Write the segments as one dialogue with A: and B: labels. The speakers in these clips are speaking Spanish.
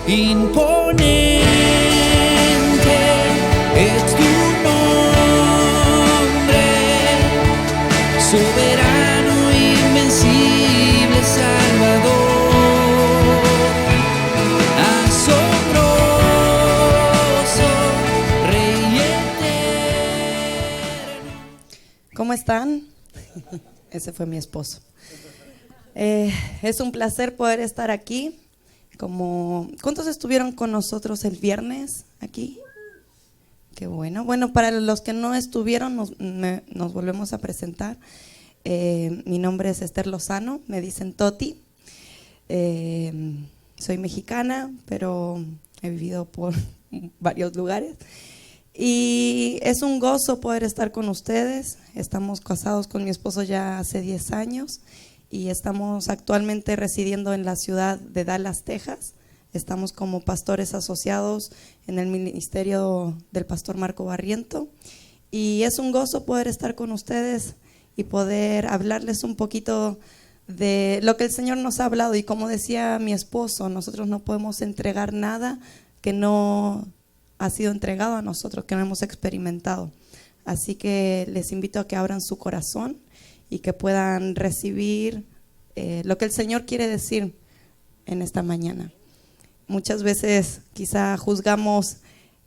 A: imponente es tu nombre, soberano, invencible, Salvador, asombroso, Rey eterno.
B: ¿Cómo están? Ese fue mi esposo. Es un placer poder estar aquí. ¿Cuántos estuvieron con nosotros el viernes aquí? Qué bueno. Bueno, para los que no estuvieron, nos volvemos a presentar. Mi nombre es Esther Lozano, me dicen Toti. Soy mexicana, pero he vivido por varios lugares. Y es un gozo poder estar con ustedes. Estamos casados con mi esposo ya hace 10 años y estamos actualmente residiendo en la ciudad de Dallas, Texas. Estamos como pastores asociados en el ministerio del pastor Marco Barriento. Y es un gozo poder estar con ustedes y poder hablarles un poquito de lo que el Señor nos ha hablado. Y como decía mi esposo, nosotros no podemos entregar nada que no ha sido entregado a nosotros, que no hemos experimentado. Así que les invito a que abran su corazón y que puedan recibir lo que el Señor quiere decir en esta mañana. Muchas veces quizá juzgamos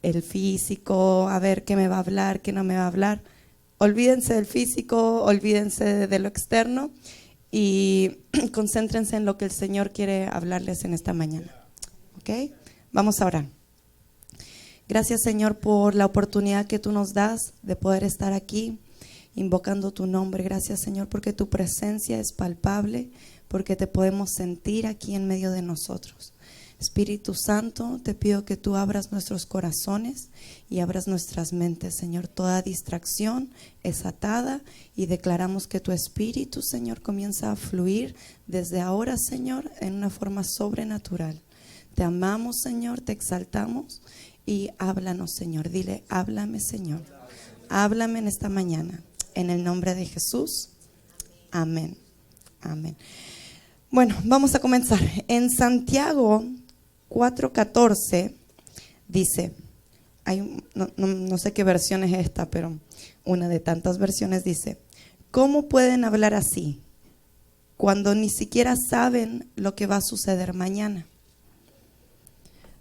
B: el físico, a ver qué me va a hablar, qué no me va a hablar. Olvídense del físico, olvídense de lo externo y concéntrense en lo que el Señor quiere hablarles en esta mañana. ¿Ok? Vamos a orar. Gracias, Señor, por la oportunidad que tú nos das de poder estar aquí invocando tu nombre. Gracias, Señor, porque tu presencia es palpable, porque te podemos sentir aquí en medio de nosotros. Espíritu Santo, te pido que tú abras nuestros corazones y abras nuestras mentes, Señor. Toda distracción es atada y declaramos que tu Espíritu, Señor, comienza a fluir desde ahora, Señor, en una forma sobrenatural. Te amamos, Señor, te exaltamos. Y háblanos, Señor. Dile, háblame, Señor. Háblame en esta mañana. En el nombre de Jesús. Amén. Amén. Bueno, vamos a comenzar. En Santiago 4:14 dice, no sé qué versión es esta, pero una de tantas versiones dice, ¿cómo pueden hablar así cuando ni siquiera saben lo que va a suceder mañana?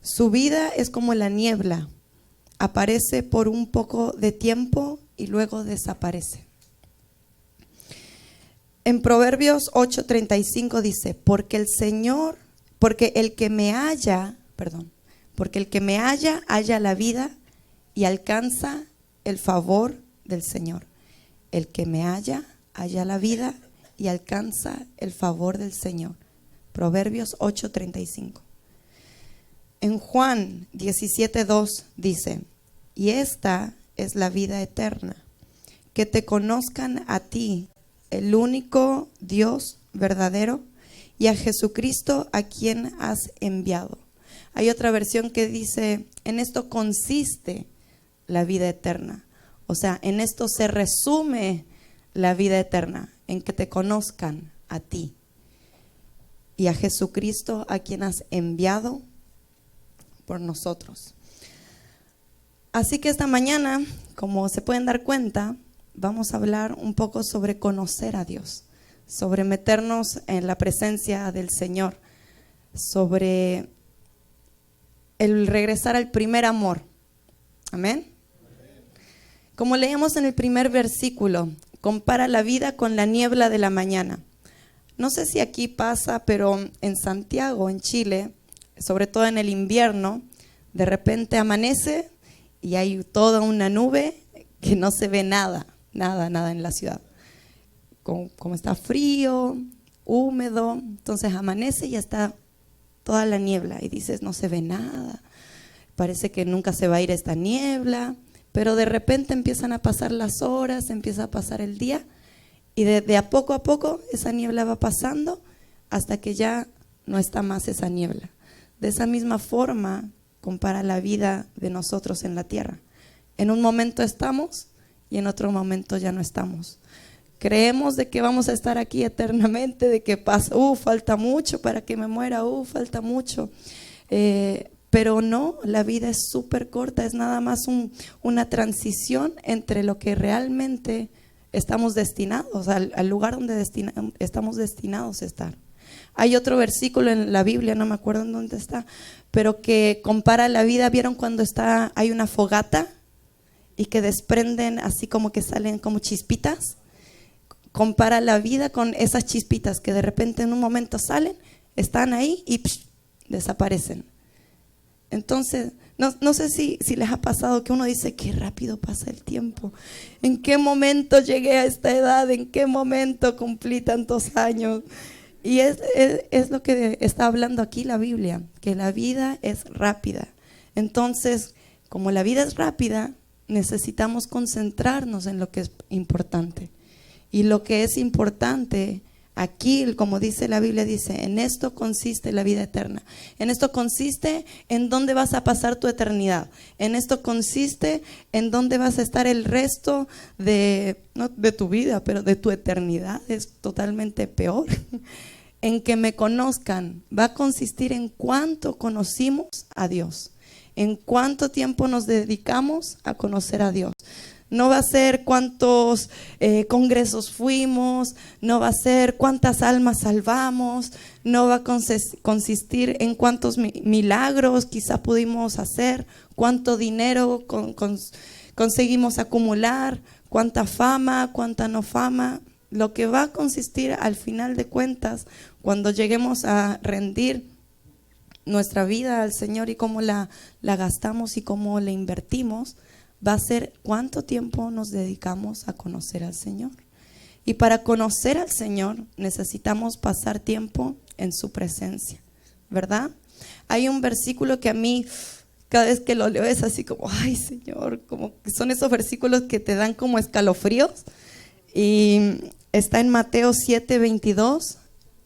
B: Su vida es como la niebla, aparece por un poco de tiempo y luego desaparece. En Proverbios 8:35 dice, porque el que me halla, halla la vida y alcanza el favor del Señor. El que me halla la vida y alcanza el favor del Señor. Proverbios 8:35. En Juan 17:2 dice, y esta es la vida eterna, que te conozcan a ti, el único Dios verdadero, y a Jesucristo a quien has enviado. Hay otra versión que dice, en esto consiste la vida eterna. O sea, en esto se resume la vida eterna, en que te conozcan a ti y a Jesucristo a quien has enviado por nosotros. Así que esta mañana, como se pueden dar cuenta, vamos a hablar un poco sobre conocer a Dios, sobre meternos en la presencia del Señor, sobre el regresar al primer amor. Amén. Como leíamos en el primer versículo, compara la vida con la niebla de la mañana. No sé si aquí pasa, pero en Santiago, en Chile, sobre todo en el invierno, de repente amanece y hay toda una nube que no se ve nada en la ciudad. Como está frío, húmedo, entonces amanece y ya está toda la niebla y dices, no se ve nada, parece que nunca se va a ir esta niebla, pero de repente empiezan a pasar las horas, empieza a pasar el día y de a poco esa niebla va pasando hasta que ya no está más esa niebla. De esa misma forma compara la vida de nosotros en la tierra. En un momento estamos y en otro momento ya no estamos. Creemos de que vamos a estar aquí eternamente, de que pasa, falta mucho para que me muera, falta mucho. Pero no, la vida es súper corta, es nada más una transición entre lo que realmente estamos destinados, al lugar donde estamos destinados a estar. Hay otro versículo en la Biblia, no me acuerdo en dónde está, pero que compara la vida. ¿Vieron cuando hay una fogata y que desprenden así como que salen como chispitas? Compara la vida con esas chispitas que de repente en un momento salen, están ahí y desaparecen. Entonces, no sé si les ha pasado que uno dice, qué rápido pasa el tiempo. ¿En qué momento llegué a esta edad? ¿En qué momento cumplí tantos años? Y es lo que está hablando aquí la Biblia, que la vida es rápida. Entonces, como la vida es rápida, necesitamos concentrarnos en lo que es importante. Y lo que es importante aquí, como dice la Biblia, dice, en esto consiste la vida eterna. En esto consiste en dónde vas a pasar tu eternidad. En esto consiste en dónde vas a estar el resto no de tu vida, pero de tu eternidad. Es totalmente peor. En que me conozcan va a consistir en cuánto conocimos a Dios. En cuánto tiempo nos dedicamos a conocer a Dios. No va a ser cuántos congresos fuimos, no va a ser cuántas almas salvamos, no va a consistir en cuántos milagros quizá pudimos hacer, cuánto dinero conseguimos acumular, cuánta fama, cuánta no fama. Lo que va a consistir al final de cuentas, cuando lleguemos a rendir nuestra vida al Señor y cómo la gastamos y cómo la invertimos, va a ser cuánto tiempo nos dedicamos a conocer al Señor. Y para conocer al Señor necesitamos pasar tiempo en su presencia, ¿verdad? Hay un versículo que a mí, cada vez que lo leo, es así como, ay Señor, como que son esos versículos que te dan como escalofríos. Y está en Mateo 7, 22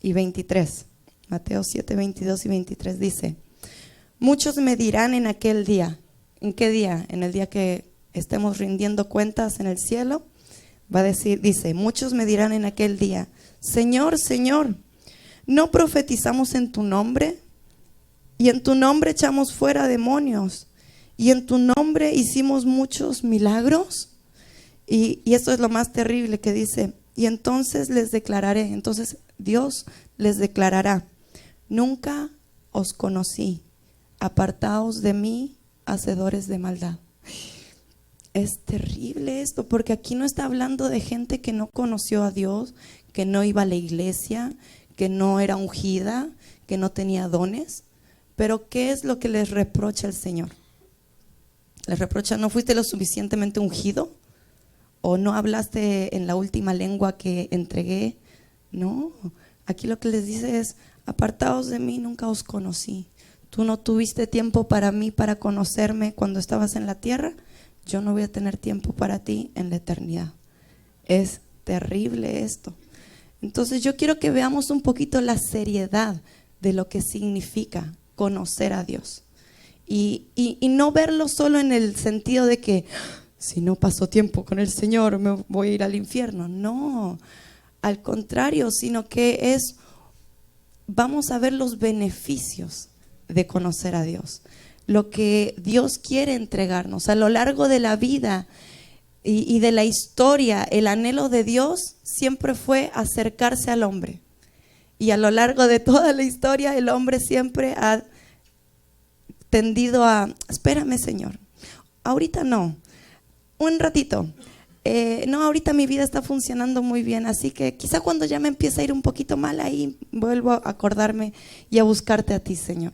B: y 23. Mateo 7, 22 y 23 dice, muchos me dirán en aquel día. ¿En qué día? En el día que estemos rindiendo cuentas en el cielo. Dice, muchos me dirán en aquel día, Señor, Señor, ¿no profetizamos en tu nombre? Y en tu nombre echamos fuera demonios. Y en tu nombre hicimos muchos milagros. Y esto es lo más terrible que dice, y entonces les declararé, entonces Dios les declarará, nunca os conocí, apartaos de mí, hacedores de maldad. Es terrible esto, porque aquí no está hablando de gente que no conoció a Dios, que no iba a la iglesia, que no era ungida, que no tenía dones. Pero ¿qué es lo que les reprocha el Señor? Les reprocha, ¿no fuiste lo suficientemente ungido? ¿O no hablaste en la última lengua que entregué? No, aquí lo que les dice es, apartaos de mí, nunca os conocí. Tú no tuviste tiempo para mí, para conocerme cuando estabas en la tierra. Yo no voy a tener tiempo para ti en la eternidad. Es terrible esto. Entonces yo quiero que veamos un poquito la seriedad de lo que significa conocer a Dios. Y no verlo solo en el sentido de que si no paso tiempo con el Señor me voy a ir al infierno. No, al contrario, sino que vamos a ver los beneficios de conocer a Dios, lo que Dios quiere entregarnos a lo largo de la vida y de la historia. El anhelo de Dios siempre fue acercarse al hombre, y a lo largo de toda la historia el hombre siempre ha tendido a, espérame Señor, ahorita no, un ratito, no, ahorita mi vida está funcionando muy bien, así que quizá cuando ya me empiece a ir un poquito mal, ahí vuelvo a acordarme y a buscarte a ti, Señor.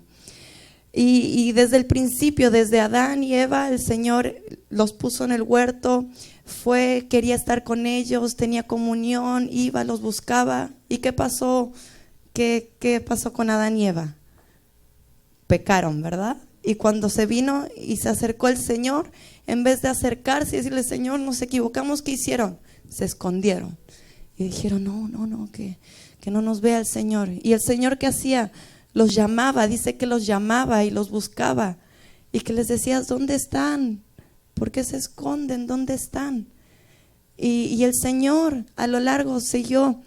B: Y desde el principio, desde Adán y Eva, el Señor los puso en el huerto, quería estar con ellos, tenía comunión, iba, los buscaba. ¿Y qué pasó? ¿Qué pasó con Adán y Eva? Pecaron, ¿verdad? Y cuando se vino y se acercó el Señor, en vez de acercarse y decirle, Señor, nos equivocamos, ¿qué hicieron? Se escondieron y dijeron, no, que no nos vea el Señor. Y el Señor, ¿qué hacía? Los llamaba, dice que los llamaba y los buscaba, y que les decía, ¿dónde están? ¿Por qué se esconden? ¿Dónde están? Y el Señor a lo largo siguió.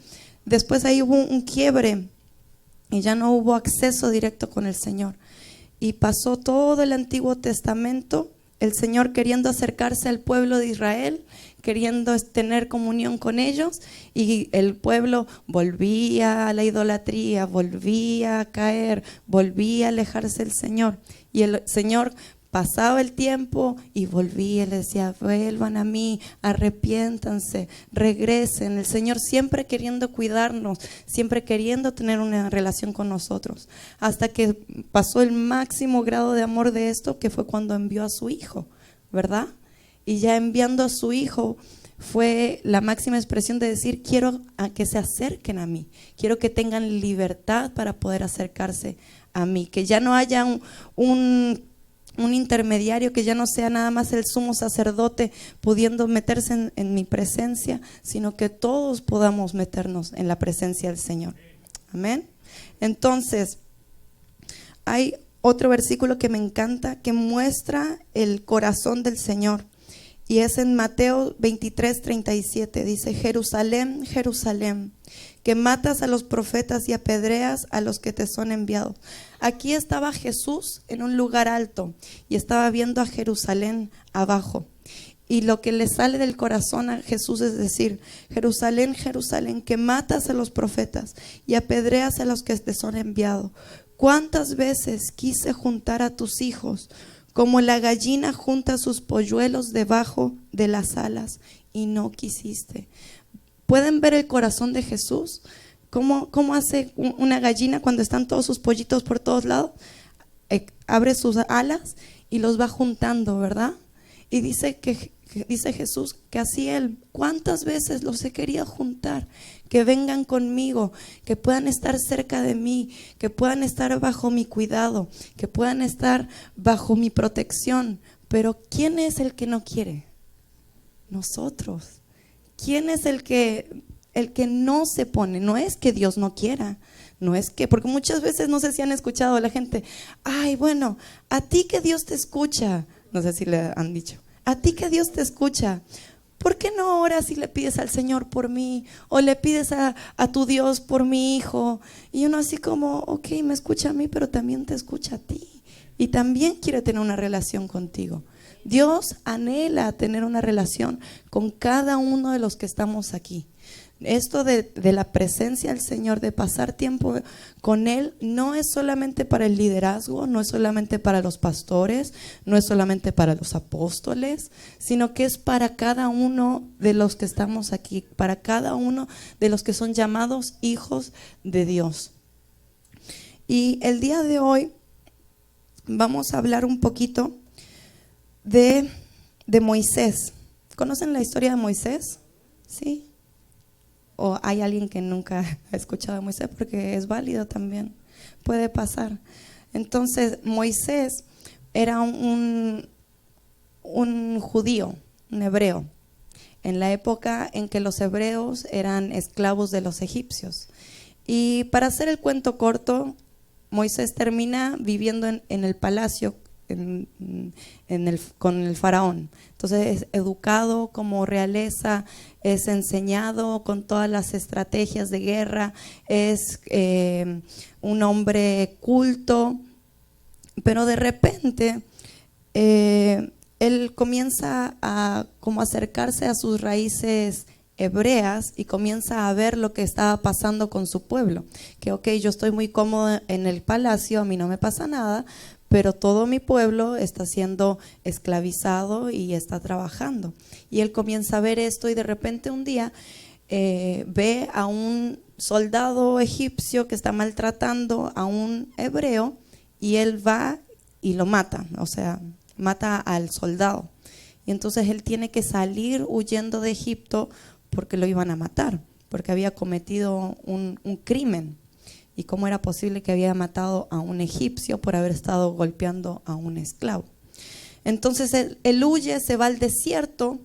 B: Después ahí hubo un quiebre y ya no hubo acceso directo con el Señor. y pasó todo el Antiguo Testamento, el Señor queriendo acercarse al pueblo de Israel, queriendo tener comunión con ellos, y el pueblo volvía a la idolatría, volvía a caer, volvía a alejarse del Señor. Y el Señor pasaba el tiempo y volvía y les decía: vuelvan a mí, arrepiéntanse, regresen. El Señor siempre queriendo cuidarnos, siempre queriendo tener una relación con nosotros, hasta que pasó el máximo grado de amor de esto, que fue cuando envió a su Hijo, ¿verdad? Y ya enviando a su Hijo fue la máxima expresión de decir: quiero a que se acerquen a mí, quiero que tengan libertad para poder acercarse a mí, que ya no haya un intermediario, que ya no sea nada más el sumo sacerdote pudiendo meterse en mi presencia, sino que todos podamos meternos en la presencia del Señor. Amén. Entonces, hay otro versículo que me encanta, que muestra el corazón del Señor, y es en Mateo 23:37. Dice: Jerusalén, Jerusalén, que matas a los profetas y apedreas a los que te son enviados. Aquí estaba Jesús en un lugar alto y estaba viendo a Jerusalén abajo. Y lo que le sale del corazón a Jesús es decir: Jerusalén, Jerusalén, que matas a los profetas y apedreas a los que te son enviados. ¿Cuántas veces quise juntar a tus hijos como la gallina junta sus polluelos debajo de las alas, y no quisiste? ¿Pueden ver el corazón de Jesús? ¿Cómo hace una gallina cuando están todos sus pollitos por todos lados? Abre sus alas y los va juntando, ¿verdad? Y dice Jesús que así Él, ¿cuántas veces los he querido juntar? Que vengan conmigo, que puedan estar cerca de mí, que puedan estar bajo mi cuidado, que puedan estar bajo mi protección. Pero ¿quién es el que no quiere? Nosotros. ¿Quién es el que no se pone? No es que Dios no quiera, no es que, porque muchas veces, no sé si han escuchado a la gente: ay, bueno, a ti que Dios te escucha. No sé si le han dicho: a ti que Dios te escucha, ¿por qué no oras y le pides al Señor por mí? O le pides a tu Dios por mi hijo. Y uno así como: ok, me escucha a mí, pero también te escucha a ti, y también quiere tener una relación contigo. Dios anhela tener una relación con cada uno de los que estamos aquí. Esto de la presencia del Señor, de pasar tiempo con Él, no es solamente para el liderazgo, no es solamente para los pastores, no es solamente para los apóstoles, sino que es para cada uno de los que estamos aquí, para cada uno de los que son llamados hijos de Dios. Y el día de hoy vamos a hablar un poquito de Moisés. ¿Conocen la historia de Moisés? ¿Sí? ¿O hay alguien que nunca ha escuchado de Moisés? Porque es válido también, puede pasar. Entonces, Moisés era un judío, un hebreo, en la época en que los hebreos eran esclavos de los egipcios. Y para hacer el cuento corto, Moisés termina viviendo en el palacio con el faraón. Entonces es educado como realeza, es enseñado con todas las estrategias de guerra, es un hombre culto, pero de repente él comienza a como acercarse a sus raíces hebreas y comienza a ver lo que estaba pasando con su pueblo, que ok, yo estoy muy cómodo en el palacio, a mí no me pasa nada, pero todo mi pueblo está siendo esclavizado y está trabajando. Y él comienza a ver esto, y de repente un día ve a un soldado egipcio que está maltratando a un hebreo, y él va y lo mata, o sea, mata al soldado. Y entonces él tiene que salir huyendo de Egipto porque lo iban a matar, porque había cometido un crimen. ¿Y cómo era posible que había matado a un egipcio por haber estado golpeando a un esclavo? Entonces él huye, se va al desierto,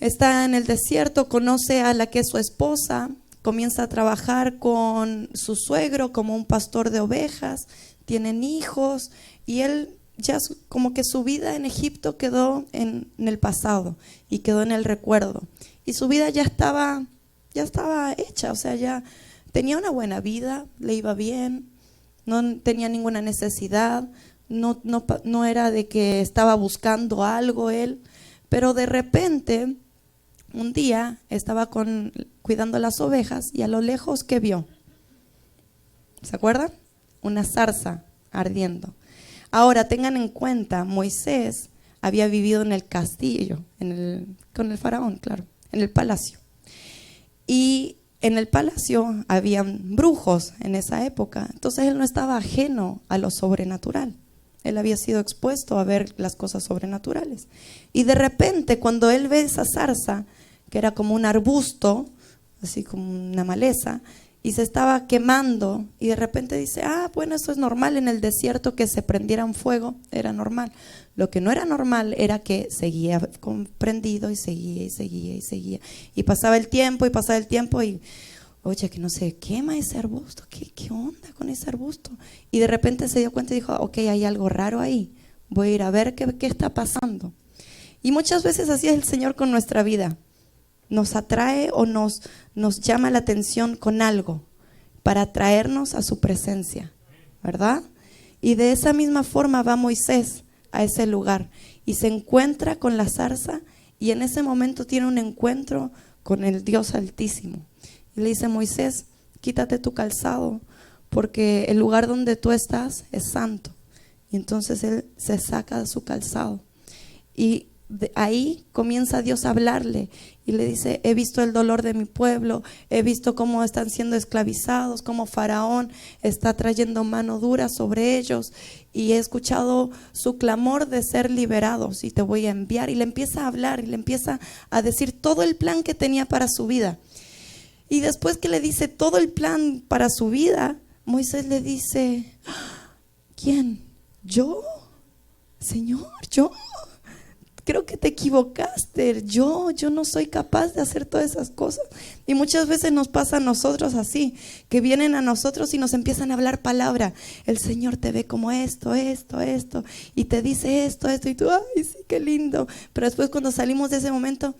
B: está en el desierto, conoce a la que es su esposa, comienza a trabajar con su suegro como un pastor de ovejas, tienen hijos, y él ya como que su vida en Egipto quedó en el pasado y quedó en el recuerdo, y su vida ya estaba hecha, o sea, ya tenía una buena vida, le iba bien, no tenía ninguna necesidad, no era de que estaba buscando algo él, pero de repente un día estaba cuidando las ovejas y a lo lejos, ¿qué vio? ¿Se acuerdan? Una zarza ardiendo. Ahora tengan en cuenta, Moisés había vivido en el castillo, con el faraón, claro, en el palacio. Y en el palacio habían brujos en esa época, entonces él no estaba ajeno a lo sobrenatural. Él había sido expuesto a ver las cosas sobrenaturales. Y de repente, cuando él ve esa zarza, que era como un arbusto, así como una maleza, y se estaba quemando, y de repente dice, bueno, eso es normal en el desierto, que se prendiera un fuego, era normal. Lo que no era normal era que seguía prendido y seguía y seguía y seguía. Y pasaba el tiempo y oye, que no se quema ese arbusto, ¿qué onda con ese arbusto? Y de repente se dio cuenta y dijo, ok, hay algo raro ahí, voy a ir a ver qué está pasando. Y muchas veces así es el Señor con nuestra vida. Nos atrae o nos llama la atención con algo para atraernos a su presencia, ¿verdad? Y de esa misma forma va Moisés a ese lugar y se encuentra con la zarza, y en ese momento tiene un encuentro con el Dios Altísimo. Y le dice, Moisés, quítate tu calzado porque el lugar donde tú estás es santo. Y entonces él se saca su calzado y ahí comienza Dios a hablarle y le dice, he visto el dolor de mi pueblo, he visto cómo están siendo esclavizados, cómo Faraón está trayendo mano dura sobre ellos, y he escuchado su clamor de ser liberados y te voy a enviar. Y le empieza a hablar y le empieza a decir todo el plan que tenía para su vida. Y después que le dice todo el plan para su vida, Moisés le dice, ¿quién? ¿Yo? Señor, yo creo que te equivocaste, yo no soy capaz de hacer todas esas cosas. Y muchas veces nos pasa a nosotros así, que vienen a nosotros y nos empiezan a hablar palabra. El Señor te ve como esto, y te dice esto, y tú, ay, sí, qué lindo. Pero después cuando salimos de ese momento,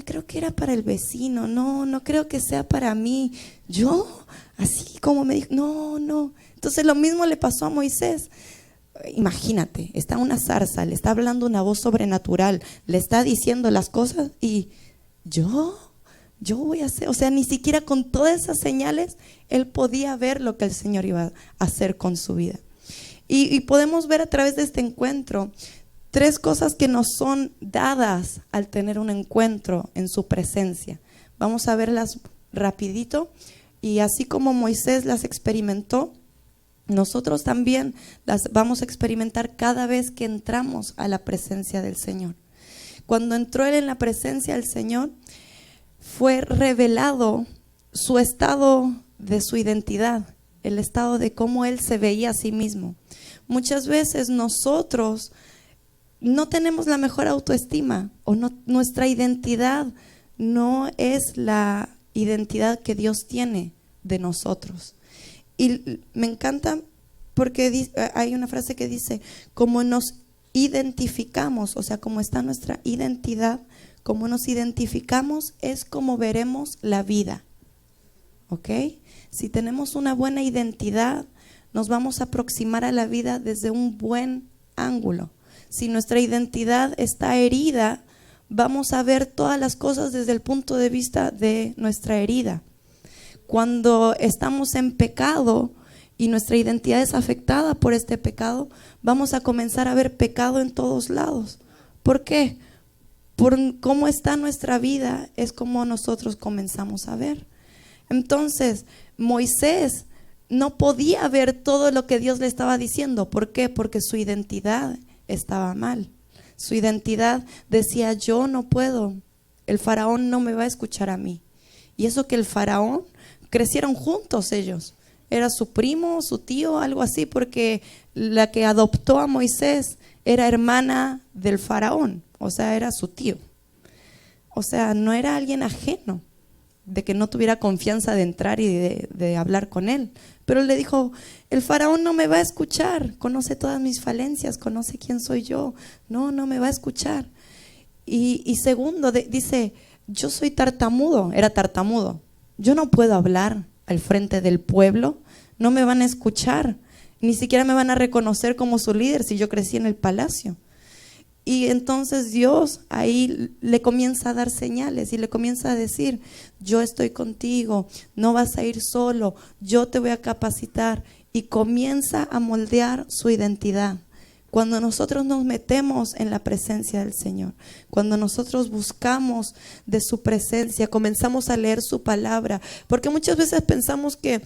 B: creo que era para el vecino, no creo que sea para mí. Yo, así como me dijo, no. Entonces lo mismo le pasó a Moisés. Imagínate, está una zarza, le está hablando una voz sobrenatural, le está diciendo las cosas y yo voy a hacer, o sea, ni siquiera con todas esas señales él podía ver lo que el Señor iba a hacer con su vida. Y podemos ver a través de este encuentro 3 cosas que nos son dadas al tener un encuentro en su presencia. Vamos a verlas rapidito, y así como Moisés las experimentó, nosotros también las vamos a experimentar cada vez que entramos a la presencia del Señor. Cuando entró él en la presencia del Señor, fue revelado su estado de su identidad, el estado de cómo él se veía a sí mismo. Muchas veces nosotros no tenemos la mejor autoestima, o nuestra identidad no es la identidad que Dios tiene de nosotros. Y me encanta porque hay una frase que dice, como nos identificamos, o sea, como está nuestra identidad, como nos identificamos es como veremos la vida. ¿Ok? Si tenemos una buena identidad, nos vamos a aproximar a la vida desde un buen ángulo. Si nuestra identidad está herida, vamos a ver todas las cosas desde el punto de vista de nuestra herida. Cuando estamos en pecado y nuestra identidad es afectada por este pecado, vamos a comenzar a ver pecado en todos lados. ¿Por qué? Por cómo está nuestra vida es como nosotros comenzamos a ver. Entonces, Moisés no podía ver todo lo que Dios le estaba diciendo. ¿Por qué? Porque su identidad estaba mal. Su identidad decía, yo no puedo, el faraón no me va a escuchar a mí. Y eso que el faraón crecieron juntos ellos. Era su primo, su tío, algo así, porque la que adoptó a Moisés era hermana del faraón, o sea, era su tío. O sea, no era alguien ajeno, de que no tuviera confianza de entrar y de hablar con él. Pero él le dijo, el faraón no me va a escuchar, conoce todas mis falencias, conoce quién soy yo, no me va a escuchar. Y segundo, dice, yo soy tartamudo, era tartamudo. Yo no puedo hablar al frente del pueblo, no me van a escuchar, Ni siquiera me van a reconocer como su líder si yo crecí en el palacio. Y entonces Dios ahí le comienza a dar señales y le comienza a decir: yo estoy contigo, no vas a ir solo, yo te voy a capacitar. Y comienza a moldear su identidad. Cuando nosotros nos metemos en la presencia del Señor, cuando nosotros buscamos de su presencia, comenzamos a leer su palabra, porque muchas veces pensamos que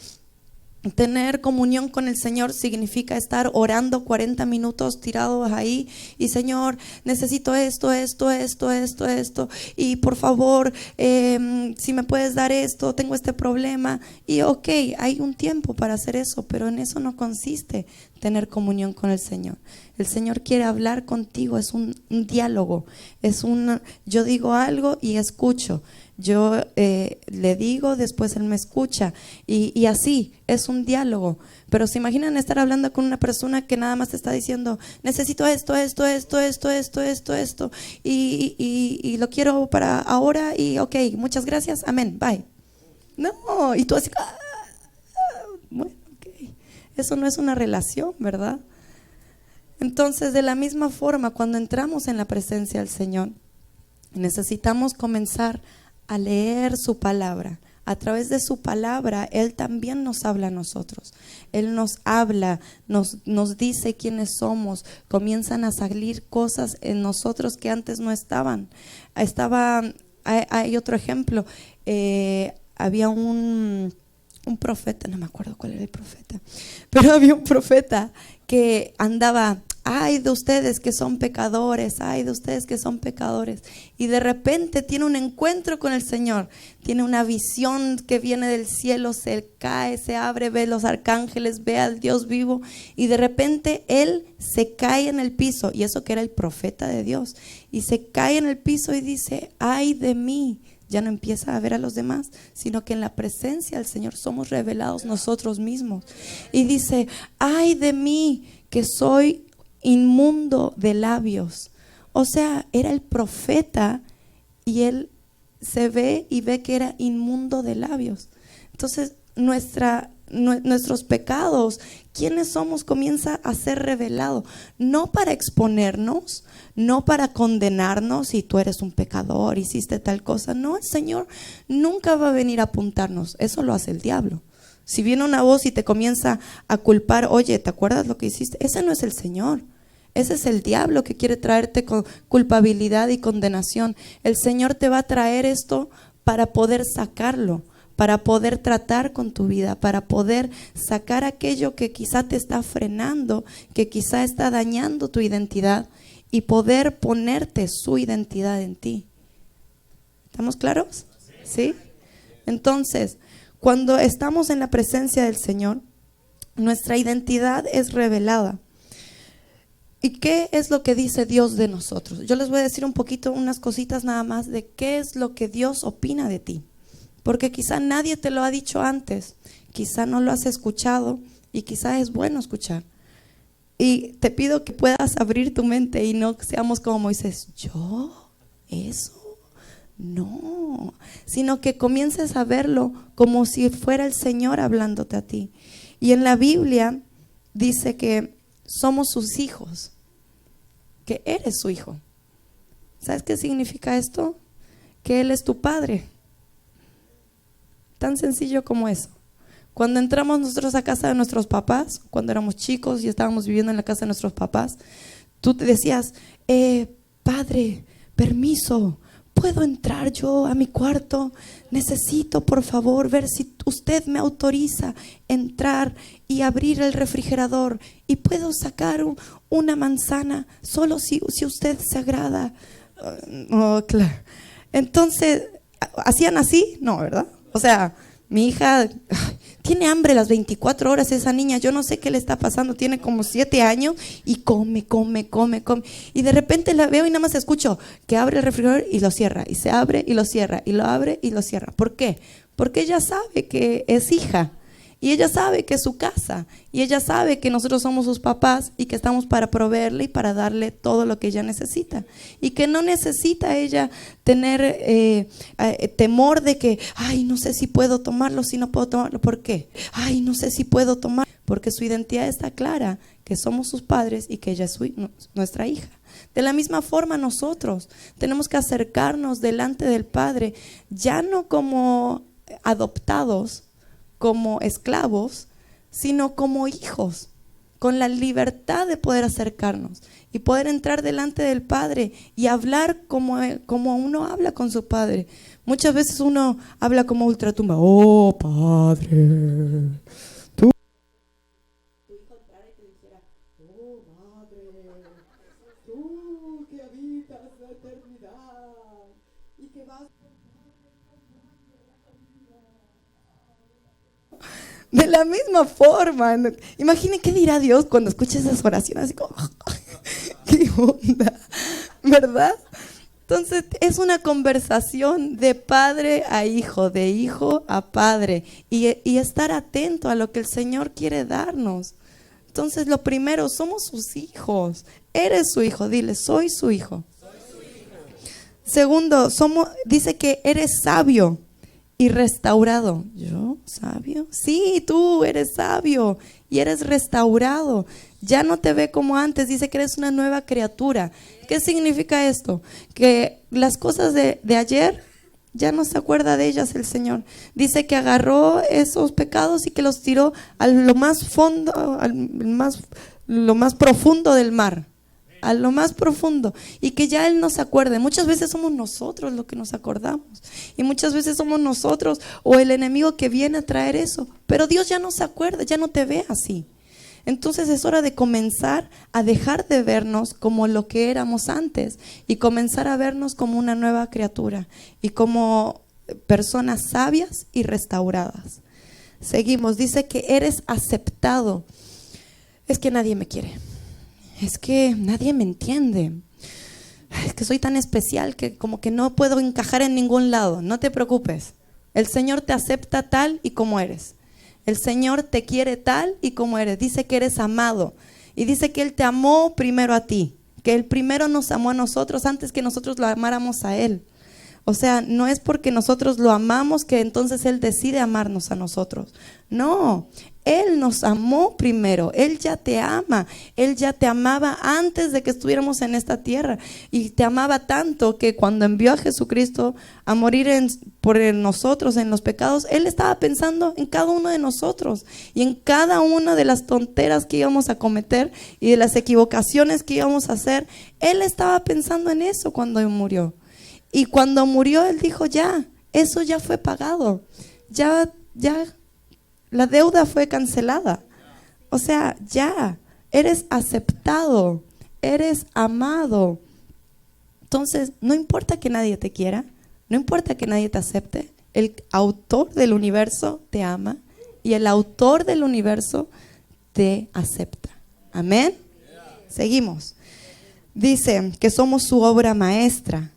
B: tener comunión con el Señor significa estar orando 40 minutos tirados ahí y: Señor, necesito esto, y por favor, si me puedes dar esto, tengo este problema. Y ok, hay un tiempo para hacer eso, pero en eso no consiste tener comunión con el Señor. El Señor quiere hablar contigo, es un diálogo, yo digo algo y escucho. Yo le digo, después Él me escucha y así, es un diálogo. Pero se imaginan estar hablando con una persona que nada más te está diciendo: necesito esto, y lo quiero para ahora y ok, muchas gracias, amén, bye. No, y tú así, bueno, ok. Eso no es una relación, ¿verdad? Entonces, de la misma forma, cuando entramos en la presencia del Señor, necesitamos comenzar a leer su palabra. A través de su palabra, Él también nos habla a nosotros. Él nos habla, nos dice quiénes somos. Comienzan a salir cosas en nosotros que antes no estaban. Hay otro ejemplo. Había un profeta, no me acuerdo cuál era el profeta, pero había un profeta que andaba: ay de ustedes que son pecadores, ay de ustedes que son pecadores. Y de repente tiene un encuentro con el Señor, tiene una visión que viene del cielo, se cae, se abre, ve los arcángeles, ve al Dios vivo, y de repente él se cae en el piso, y eso que era el profeta de Dios, y se cae en el piso y dice: ay de mí. Ya no empieza a ver a los demás, sino que en la presencia del Señor somos revelados nosotros mismos. Y dice: ay de mí, que soy inmundo de labios. O sea, era el profeta y él se ve y ve que era inmundo de labios. Entonces nuestros pecados, quiénes somos, comienza a ser revelado, no para exponernos, no para condenarnos: si tú eres un pecador, hiciste tal cosa. No, el Señor nunca va a venir a apuntarnos, eso lo hace el diablo. Si viene una voz y te comienza a culpar: oye, ¿te acuerdas lo que hiciste? Ese no es el Señor. Ese es el diablo que quiere traerte con culpabilidad y condenación. El Señor te va a traer esto para poder sacarlo, para poder tratar con tu vida, para poder sacar aquello que quizá te está frenando, que quizá está dañando tu identidad, y poder ponerte su identidad en ti. ¿Estamos claros? ¿Sí? Entonces, cuando estamos en la presencia del Señor, nuestra identidad es revelada. ¿Y qué es lo que dice Dios de nosotros? Yo les voy a decir un poquito, unas cositas nada más de qué es lo que Dios opina de ti. Porque quizá nadie te lo ha dicho antes, quizá no lo has escuchado y quizá es bueno escuchar. Y te pido que puedas abrir tu mente y no seamos como Moisés: ¿yo? ¿Eso? No, sino que comiences a verlo como si fuera el Señor hablándote a ti. Y en la Biblia dice que somos sus hijos, que eres su hijo. ¿Sabes qué significa esto? Que Él es tu padre. Tan sencillo como eso. Cuando entramos nosotros a casa de nuestros papás, cuando éramos chicos y estábamos viviendo en la casa de nuestros papás, tú te decías: padre, permiso, ¿puedo entrar yo a mi cuarto? Necesito, por favor, ver si usted me autoriza entrar y abrir el refrigerador, y puedo sacar una manzana solo si usted se agrada. Oh, claro. Entonces, ¿hacían así? No, ¿verdad? O sea, mi hija tiene hambre las 24 horas, esa niña, yo no sé qué le está pasando, tiene como 7 años y come. Y de repente la veo y nada más escucho que abre el refrigerador y lo cierra, y se abre y lo cierra, y lo abre y lo cierra. ¿Por qué? Porque ella sabe que es hija, y ella sabe que es su casa, y ella sabe que nosotros somos sus papás y que estamos para proveerle y para darle todo lo que ella necesita, y que no necesita ella tener temor de que: ay, no sé si puedo tomarlo, si no puedo tomarlo. ¿Por qué? Ay, no sé si puedo tomar. porque su identidad está clara, que somos sus padres y que ella es nuestra hija. De la misma forma nosotros tenemos que acercarnos delante del Padre, ya no como adoptados, como esclavos, sino como hijos, con la libertad de poder acercarnos y poder entrar delante del Padre y hablar como uno habla con su Padre. Muchas veces uno habla como ultratumba: oh Padre, tú. Tu hijo entrara y te dijera: oh Padre, tú que habitas la eternidad y que vas. De la misma forma, imaginen qué dirá Dios cuando escuche esas oraciones, así como, ¿qué onda? ¿Verdad? Entonces es una conversación de padre a hijo, de hijo a padre, y estar atento a lo que el Señor quiere darnos. Entonces lo primero, somos sus hijos. Eres su hijo, dile: soy su hijo. Segundo, dice que eres sabio y restaurado. ¿Yo? ¿Sabio? Sí, tú eres sabio y eres restaurado. Ya no te ve como antes, dice que eres una nueva criatura. ¿Qué significa esto? Que las cosas de ayer ya no se acuerda de ellas el Señor. Dice que agarró esos pecados y que los tiró a lo más fondo, lo más profundo del mar. A lo más profundo, y que ya Él no se acuerde. Muchas veces somos nosotros los que nos acordamos, y muchas veces somos nosotros o el enemigo que viene a traer eso, pero Dios ya no se acuerda, ya no te ve así. Entonces es hora de comenzar a dejar de vernos como lo que éramos antes y comenzar a vernos como una nueva criatura y como personas sabias y restauradas. Seguimos, dice que eres aceptado. Es que nadie me quiere. Es que nadie me entiende. Es que soy tan especial que como que no puedo encajar en ningún lado. No te preocupes. El Señor te acepta tal y como eres. El Señor te quiere tal y como eres. Dice que eres amado. Y dice que Él te amó primero a ti. Que Él primero nos amó a nosotros antes que nosotros lo amáramos a Él. O sea, no es porque nosotros lo amamos que entonces Él decide amarnos a nosotros. No, Él nos amó primero, Él ya te ama, Él ya te amaba antes de que estuviéramos en esta tierra, y te amaba tanto que cuando envió a Jesucristo a morir por nosotros en los pecados, Él estaba pensando en cada uno de nosotros y en cada una de las tonteras que íbamos a cometer y de las equivocaciones que íbamos a hacer. Él estaba pensando en eso cuando murió. Y cuando murió, Él dijo: ya, eso ya fue pagado, ya la deuda fue cancelada. O sea, ya, eres aceptado, eres amado. Entonces, no importa que nadie te quiera, no importa que nadie te acepte, el autor del universo te ama y el autor del universo te acepta. Amén. Seguimos. Dice que somos su obra maestra,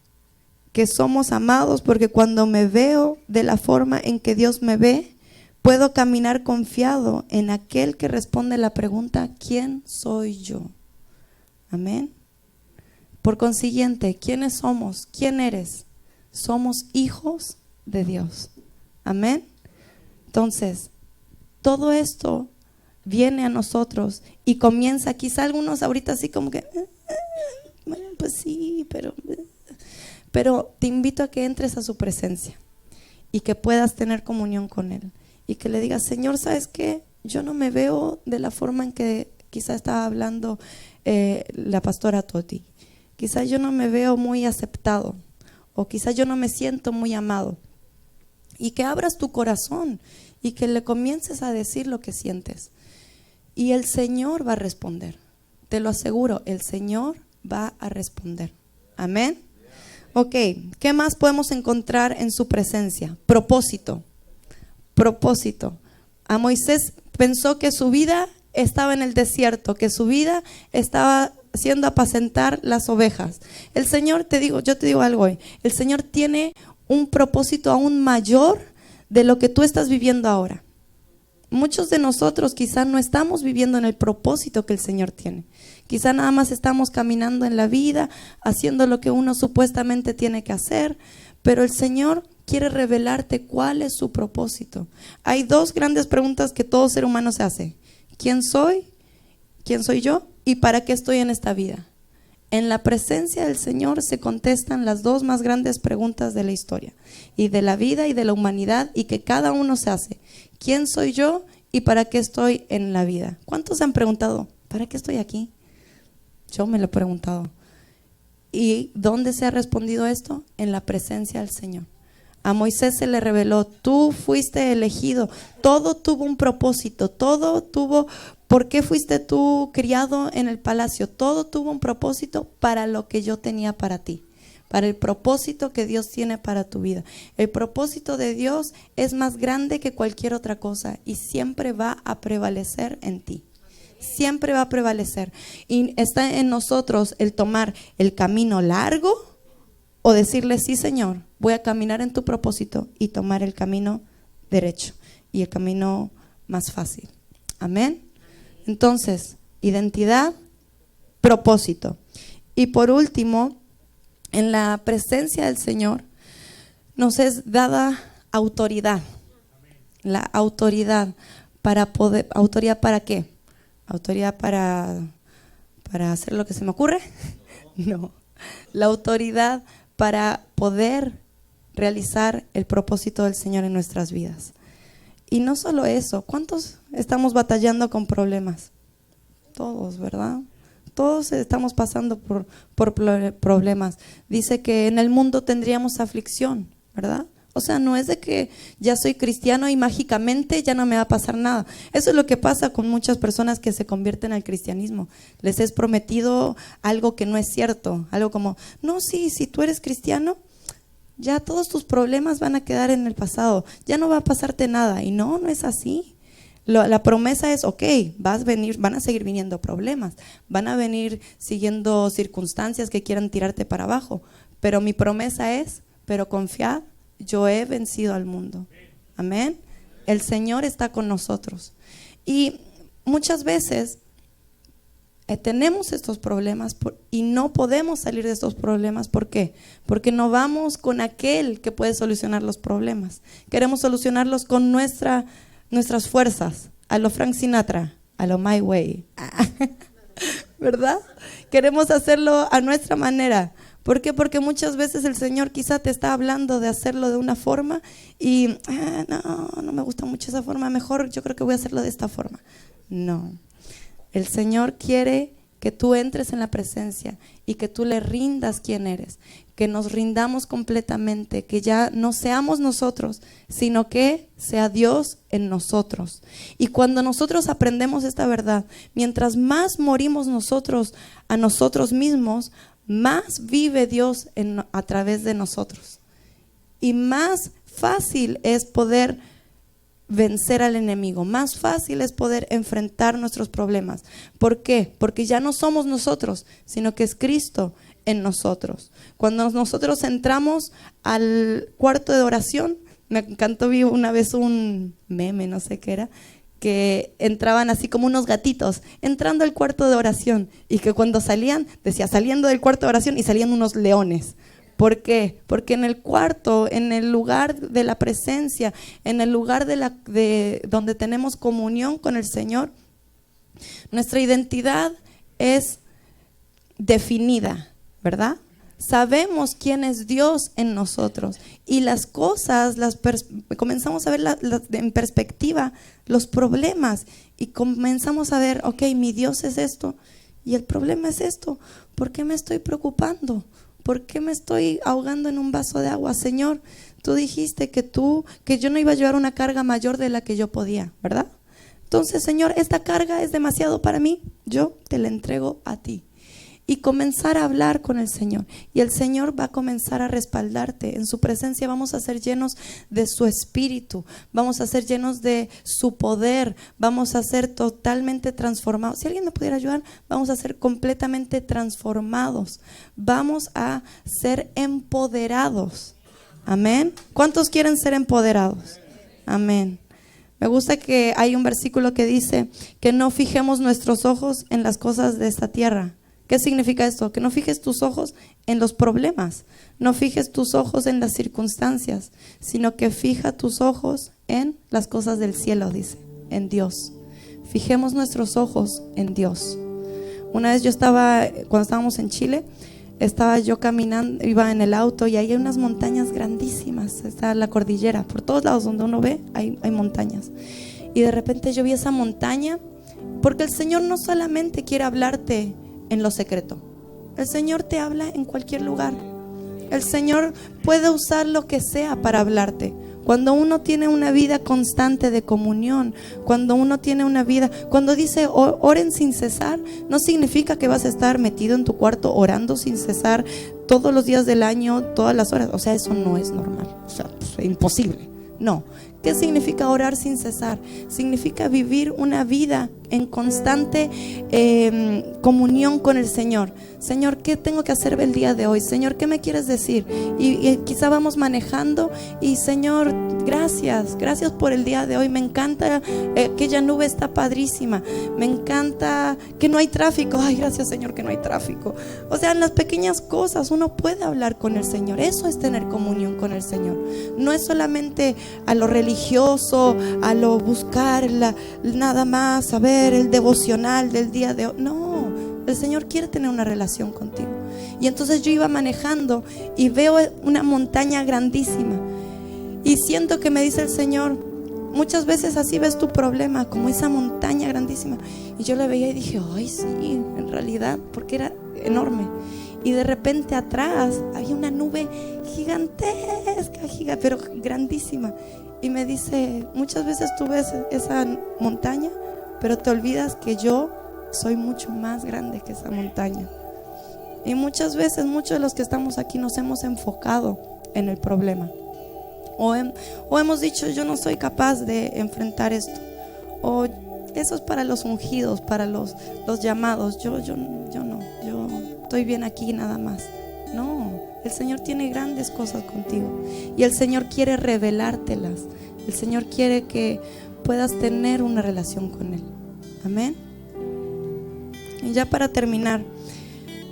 B: que somos amados porque cuando me veo de la forma en que Dios me ve, puedo caminar confiado en aquel que responde la pregunta: ¿quién soy yo? Amén. Por consiguiente, ¿quiénes somos? ¿Quién eres? Somos hijos de Dios. Amén. Entonces, todo esto viene a nosotros y comienza, quizá algunos ahorita así como que, bueno, pues sí, pero te invito a que entres a su presencia y que puedas tener comunión con Él y que le digas: Señor, ¿sabes qué? Yo no me veo de la forma en que quizá estaba hablando la pastora Toti. Quizá yo no me veo muy aceptado, o quizá yo no me siento muy amado. Y que abras tu corazón y que le comiences a decir lo que sientes. Y el Señor va a responder. Te lo aseguro, el Señor va a responder. Amén. Ok, ¿qué más podemos encontrar en su presencia? Propósito. A Moisés pensó que su vida estaba en el desierto, que su vida estaba haciendo apacentar las ovejas. El Señor, yo te digo algo hoy, el Señor tiene un propósito aún mayor de lo que tú estás viviendo ahora. Muchos de nosotros quizá no estamos viviendo en el propósito que el Señor tiene. Quizá nada más estamos caminando en la vida, haciendo lo que uno supuestamente tiene que hacer, pero el Señor quiere revelarte cuál es su propósito. Hay dos grandes preguntas que todo ser humano se hace. ¿quién soy? ¿Quién soy yo? ¿Y para qué estoy en esta vida? En la presencia del Señor se contestan las dos más grandes preguntas de la historia y de la vida y de la humanidad, y que cada uno se hace. ¿Quién soy yo y para qué estoy en la vida? ¿Cuántos se han preguntado, ¿para qué estoy aquí? Yo me lo he preguntado. ¿Y dónde se ha respondido esto? En la presencia del Señor. A Moisés se le reveló, tú fuiste elegido, todo tuvo un propósito, todo tuvo, ¿por qué fuiste tú criado en el palacio? Todo tuvo un propósito para lo que yo tenía para ti, para el propósito que Dios tiene para tu vida. El propósito de Dios es más grande que cualquier otra cosa y siempre va a prevalecer en ti. Siempre va a prevalecer. Y está en nosotros el tomar el camino largo o decirle, sí, Señor, voy a caminar en tu propósito, y tomar el camino derecho y el camino más fácil. Amén. Entonces, identidad, propósito. Y por último, en la presencia del Señor nos es dada autoridad. La autoridad para poder, ¿autoridad para qué? ¿Autoridad para hacer lo que se me ocurre? No. La autoridad para poder realizar el propósito del Señor en nuestras vidas. Y no solo eso, ¿cuántos estamos batallando con problemas? Todos, ¿verdad? Todos estamos pasando por problemas. Dice que en el mundo tendríamos aflicción, ¿verdad? O sea, no es de que ya soy cristiano y mágicamente ya no me va a pasar nada. Eso es lo que pasa con muchas personas que se convierten al cristianismo. Les es prometido algo que no es cierto. Algo como, no, sí, si tú eres cristiano, ya todos tus problemas van a quedar en el pasado. Ya no va a pasarte nada. Y no, no es así. La promesa es, ok, van a seguir viniendo problemas. Van a venir siguiendo circunstancias que quieran tirarte para abajo. Pero mi promesa es, pero confiad, yo he vencido al mundo. Amén. El Señor está con nosotros. Y muchas veces tenemos estos problemas y no podemos salir de estos problemas. ¿Por qué? Porque no vamos con aquel que puede solucionar los problemas. Queremos solucionarlos con nuestras fuerzas, a lo Frank Sinatra, a lo My Way. ¿Verdad? Queremos hacerlo a nuestra manera. ¿Por qué? Porque muchas veces el Señor quizá te está hablando de hacerlo de una forma y no me gusta mucho esa forma, mejor yo creo que voy a hacerlo de esta forma. No, el Señor quiere que tú entres en la presencia y que tú le rindas quién eres, que nos rindamos completamente, que ya no seamos nosotros, sino que sea Dios en nosotros. Y cuando nosotros aprendemos esta verdad, mientras más morimos nosotros a nosotros mismos, más vive Dios a través de nosotros. Y más fácil es poder vencer al enemigo, más fácil es poder enfrentar nuestros problemas. ¿Por qué? Porque ya no somos nosotros, sino que es Cristo en nosotros. Cuando nosotros entramos al cuarto de oración, me encantó, vi una vez un meme, no sé qué era, que entraban así como unos gatitos entrando al cuarto de oración, y que cuando salían, decía saliendo del cuarto de oración, y salían unos leones. ¿Por qué? Porque en el cuarto, en el lugar de la presencia, en el lugar de donde tenemos comunión con el Señor, nuestra identidad es definida, ¿verdad? Sabemos quién es Dios en nosotros, y las cosas comenzamos a ver en perspectiva, los problemas, y comenzamos a ver, ok, mi Dios es esto y el problema es esto. ¿Por qué me estoy preocupando? ¿Por qué me estoy ahogando en un vaso de agua? Señor, tú dijiste que yo no iba a llevar una carga mayor de la que yo podía, ¿verdad? Entonces, Señor, esta carga es demasiado para mí, yo te la entrego a ti. Y comenzar a hablar con el Señor, y el Señor va a comenzar a respaldarte. En su presencia vamos a ser llenos de su espíritu, vamos a ser llenos de su poder, vamos a ser totalmente transformados. Si alguien me pudiera ayudar, vamos a ser completamente transformados, vamos a ser empoderados. Amén. ¿Cuántos quieren ser empoderados? Amén. Me gusta que hay un versículo que dice que no fijemos nuestros ojos en las cosas de esta tierra. ¿Qué significa esto? Que no fijes tus ojos en los problemas, no fijes tus ojos en las circunstancias, sino que fija tus ojos en las cosas del cielo, dice, en Dios. fijemos nuestros ojos en Dios. Una vez cuando estábamos en Chile, estaba yo caminando, iba en el auto y hay unas montañas grandísimas, está la cordillera, por todos lados donde uno ve hay montañas. Y de repente yo vi esa montaña, porque el Señor no solamente quiere hablarte en lo secreto, el Señor te habla en cualquier lugar. El Señor puede usar lo que sea para hablarte. Cuando uno tiene una vida constante de comunión, cuando uno tiene una vida, cuando dice oren sin cesar, no significa que vas a estar metido en tu cuarto orando sin cesar todos los días del año, todas las horas. O sea, eso no es normal, o sea, pues, imposible. No. ¿Qué significa orar sin cesar? Significa vivir una vida en constante comunión con el Señor. Señor, ¿qué tengo que hacer el día de hoy? Señor, ¿qué me quieres decir? Y quizá vamos manejando y Señor, gracias por el día de hoy. Me encanta, aquella nube está padrísima. Me encanta que no hay tráfico. Ay, gracias Señor que no hay tráfico. O sea, en las pequeñas cosas uno puede hablar con el Señor. Eso es tener comunión con el Señor. No es solamente a lo religioso, a lo buscar nada más, saber el devocional del día de hoy. No, el Señor quiere tener una relación contigo. Y entonces yo iba manejando y veo una montaña grandísima y siento que me dice el Señor, muchas veces así ves tu problema, como esa montaña grandísima. Y yo la veía y dije, ay sí, en realidad, porque era enorme. Y de repente atrás había una nube gigantesca, pero grandísima. Y me dice, muchas veces tú ves esa montaña, pero te olvidas que yo soy mucho más grande que esa montaña. Y muchas veces, muchos de los que estamos aquí nos hemos enfocado en el problema. O hemos dicho, yo no soy capaz de enfrentar esto. O eso es para los ungidos, para los llamados. Yo no, yo estoy bien aquí nada más. No, el Señor tiene grandes cosas contigo. Y el Señor quiere revelártelas. El Señor quiere que puedas tener una relación con Él. Amén. Y ya para terminar,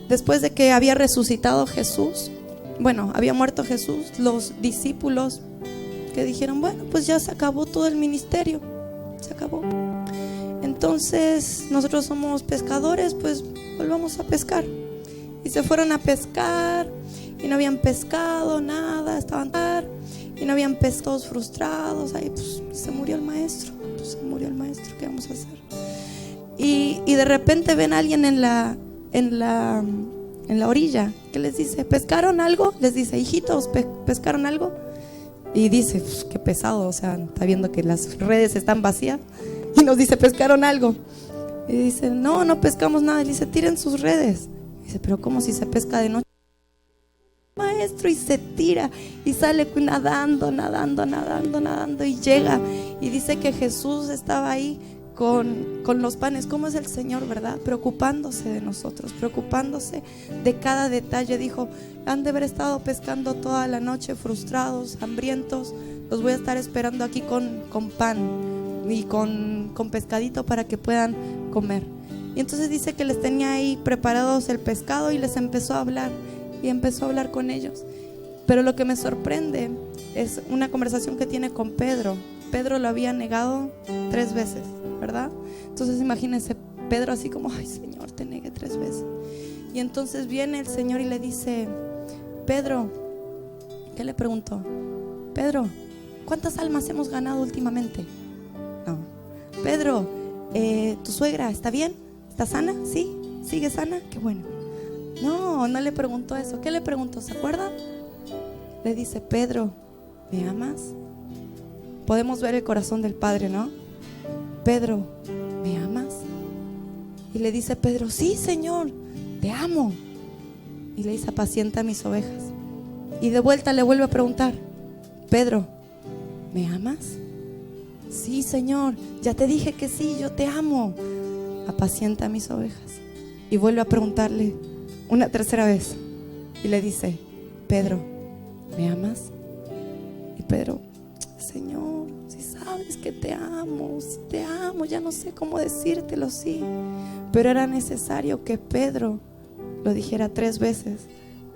B: después de que había resucitado Jesús, había muerto Jesús, los discípulos que dijeron, bueno, pues ya se acabó todo el ministerio, se acabó. Entonces nosotros somos pescadores, pues volvamos a pescar. Y se fueron a pescar y no habían pescado nada, estaban y no habían pescados, frustrados. Ahí pues se murió el maestro, ¿qué vamos a hacer? Y de repente ven a alguien en la orilla que les dice, ¿pescaron algo? Les dice, hijitos, ¿pescaron algo? Y dice, qué pesado, o sea, está viendo que las redes están vacías. Y nos dice, ¿pescaron algo? Y dice, no pescamos nada. Y dice, tiren sus redes. Y dice, pero ¿cómo si se pesca de noche? Maestro, y se tira y sale nadando y llega y dice que Jesús estaba ahí con los panes. ¿Cómo es el Señor, verdad? Preocupándose de nosotros, preocupándose de cada detalle. Dijo, han de haber estado pescando toda la noche, frustrados, hambrientos. Los voy a estar esperando aquí con pan y con pescadito para que puedan comer. Y entonces dice que les tenía ahí preparados el pescado y les empezó a hablar. Y empezó a hablar con ellos. Pero lo que me sorprende es una conversación que tiene con Pedro. Pedro lo había negado 3 veces, ¿verdad? Entonces imagínense Pedro así como, ay Señor, te negué 3 veces. Y entonces viene el Señor y le dice, Pedro, ¿qué le preguntó? Pedro, ¿cuántas almas hemos ganado últimamente? No. Pedro, ¿tu suegra está bien? ¿Está sana? ¿Sí? ¿Sigue sana? Qué bueno. No le preguntó eso. ¿Qué le preguntó? ¿Se acuerdan? Le dice, Pedro, ¿me amas? Podemos ver el corazón del Padre, ¿no? Pedro, ¿me amas? Y le dice Pedro, sí Señor, te amo. Y le dice, apacienta mis ovejas. Y de vuelta le vuelve a preguntar, Pedro, ¿me amas? Sí Señor, ya te dije que sí, yo te amo. Apacienta mis ovejas. Y vuelve a preguntarle una 3.ª vez y le dice, Pedro, ¿me amas? Y Pedro, Señor, si sabes que te amo, ya no sé cómo decírtelo, sí. Pero era necesario que Pedro lo dijera 3 veces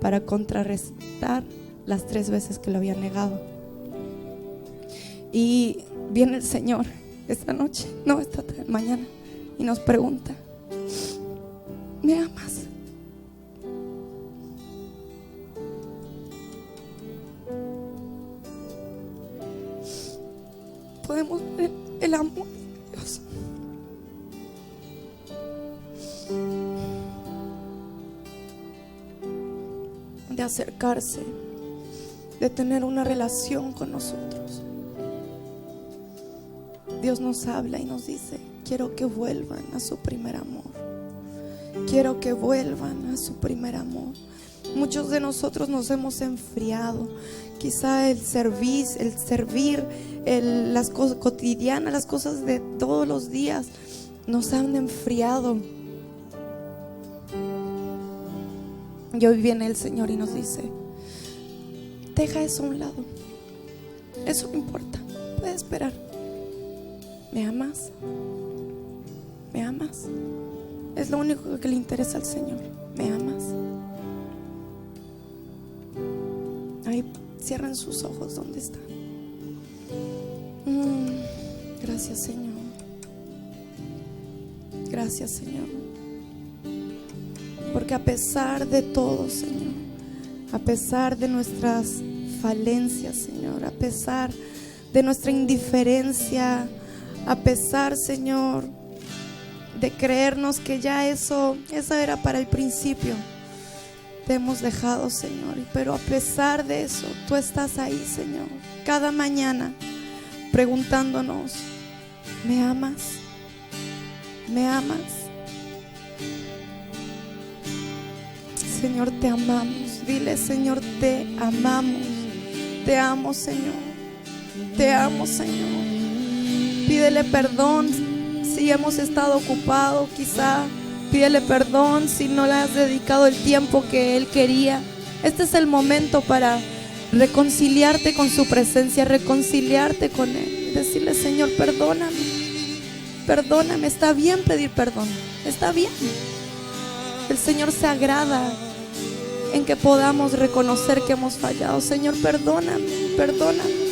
B: para contrarrestar las 3 veces que lo había negado. Y viene el Señor esta noche, no, mañana, y nos pregunta: ¿me amas? Podemos ver el amor de Dios. De acercarse, de tener una relación con nosotros. Dios nos habla y nos dice: quiero que vuelvan a su primer amor. Quiero que vuelvan a su primer amor. Muchos de nosotros nos hemos enfriado. Quizá el servir, las cosas cotidianas, las cosas de todos los días nos han enfriado. Y hoy viene el Señor y nos dice: deja eso a un lado. Eso no importa, puede esperar. ¿Me amas? ¿Me amas? Es lo único que le interesa al Señor. ¿Me amas? Ahí cierren sus ojos donde están. Gracias, Señor. Gracias, Señor. Porque a pesar de todo, Señor, a pesar de nuestras falencias, Señor, a pesar de nuestra indiferencia, a pesar, Señor, de creernos que ya eso era para el principio, te hemos dejado, Señor. Pero a pesar de eso, tú estás ahí, Señor, cada mañana preguntándonos: ¿me amas? ¿Me amas? Señor, te amamos. Dile: Señor, te amamos. Te amo, Señor. Te amo, Señor. Pídele perdón si hemos estado ocupados, quizá. Pídele perdón si no le has dedicado el tiempo que Él quería. Este es el momento para reconciliarte con su presencia, reconciliarte con Él. Decirle: Señor, perdóname. Perdóname. Está bien pedir perdón. Está bien. El Señor se agrada en que podamos reconocer que hemos fallado. Señor, perdóname, perdóname.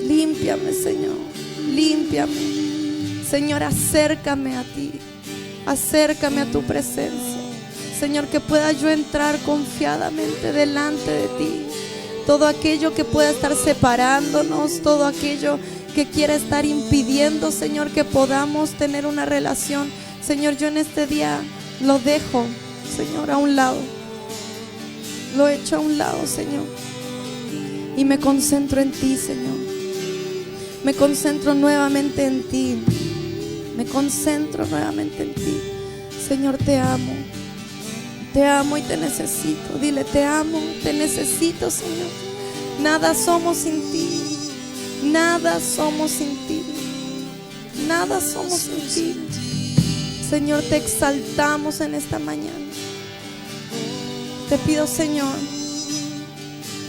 B: Límpiame, Señor, límpiame. Señor, acércame a ti, acércame a tu presencia. Señor, que pueda yo entrar confiadamente delante de ti. Todo aquello que pueda estar separándonos, todo aquello que quiera estar impidiendo, Señor, que podamos tener una relación, Señor, yo en este día lo dejo, Señor, a un lado. Lo echo a un lado, Señor, y me concentro en ti, Señor. Me concentro nuevamente en ti. Me concentro nuevamente en ti. Señor, te amo. Te amo y te necesito. Dile: te amo, te necesito, Señor. Nada somos sin ti. Nada somos sin ti. Nada somos sin ti. Señor, te exaltamos en esta mañana. Te pido, Señor,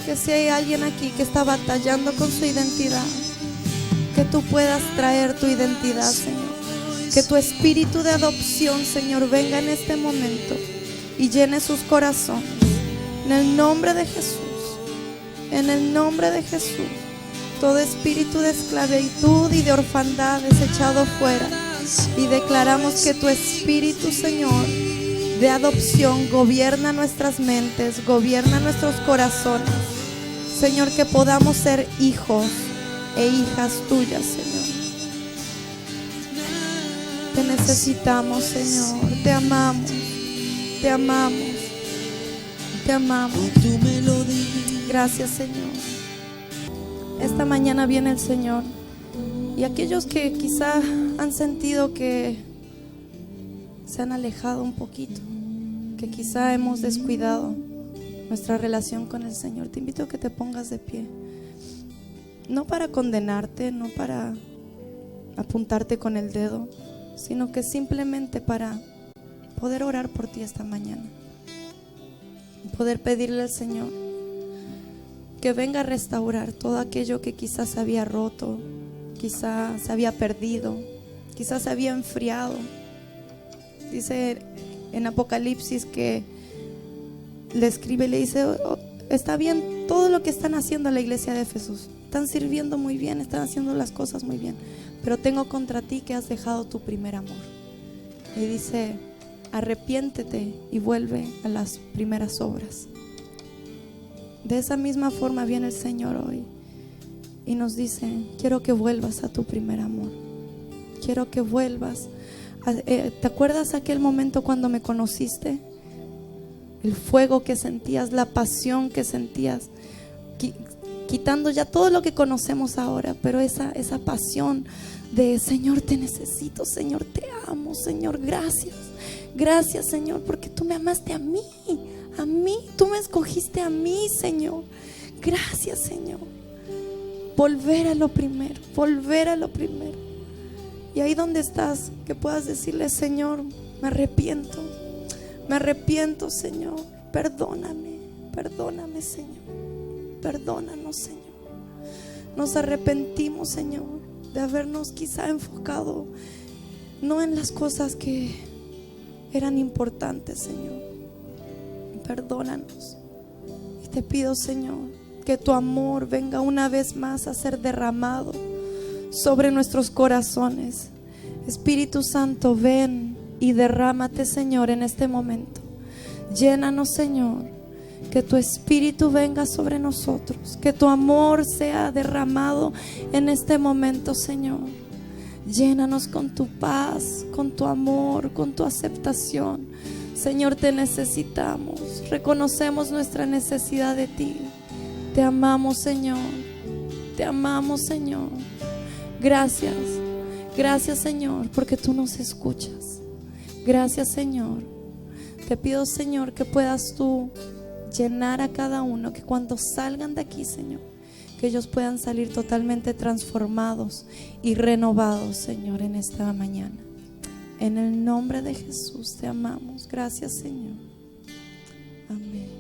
B: que si hay alguien aquí que está batallando con su identidad, que tú puedas traer tu identidad, Señor. Que tu espíritu de adopción, Señor, venga en este momento y llene sus corazones. En el nombre de Jesús. En el nombre de Jesús. Todo espíritu de esclavitud y de orfandad es echado fuera. Y declaramos que tu espíritu, Señor, de adopción gobierna nuestras mentes, gobierna nuestros corazones. Señor, que podamos ser hijos e hijas tuyas, Señor. Te necesitamos, Señor. Te amamos. Te amamos. Te amamos. Gracias, Señor. Esta mañana viene el Señor. Y aquellos que quizá han sentido que se han alejado un poquito, que quizá hemos descuidado nuestra relación con el Señor, te invito a que te pongas de pie. No para condenarte, no para apuntarte con el dedo, sino que simplemente para poder orar por ti esta mañana. Poder pedirle al Señor que venga a restaurar todo aquello que quizás se había roto, quizás se había perdido, quizás se había enfriado. Dice en Apocalipsis que le escribe y le dice: está bien todo lo que están haciendo la iglesia de Éfeso, están sirviendo muy bien, están haciendo las cosas muy bien, pero tengo contra ti que has dejado tu primer amor. Y dice, arrepiéntete y vuelve a las primeras obras. De esa misma forma viene el Señor hoy y nos dice, quiero que vuelvas a tu primer amor. Quiero que vuelvas. ¿Te acuerdas aquel momento cuando me conociste? El fuego que sentías, la pasión que sentías, quitando ya todo lo que conocemos ahora, pero esa pasión de Señor, te necesito, Señor, te amo, Señor, gracias. Gracias, Señor, porque tú me amaste a mí, tú me escogiste a mí, Señor. Gracias, Señor. Volver a lo primero, volver a lo primero. Y ahí donde estás, que puedas decirle, Señor, me arrepiento, Señor, perdóname, Señor, perdónanos, Señor. Nos arrepentimos, Señor, de habernos quizá enfocado no en las cosas que eran importantes, Señor. Perdónanos. Y te pido, Señor, que tu amor venga una vez más a ser derramado sobre nuestros corazones. Espíritu Santo, ven y derrámate, Señor, en este momento. Llénanos, Señor. Que tu Espíritu venga sobre nosotros. Que tu amor sea derramado en este momento, Señor. Llénanos con tu paz, con tu amor, con tu aceptación. Señor, te necesitamos. Reconocemos nuestra necesidad de ti. Te amamos, Señor. Te amamos, Señor. Gracias. Gracias, Señor, porque tú nos escuchas. Gracias, Señor. Te pido, Señor, que puedas tú llenar a cada uno, que cuando salgan de aquí, Señor, que ellos puedan salir totalmente transformados y renovados, Señor, en esta mañana. En el nombre de Jesús te amamos. Gracias, Señor. Amén.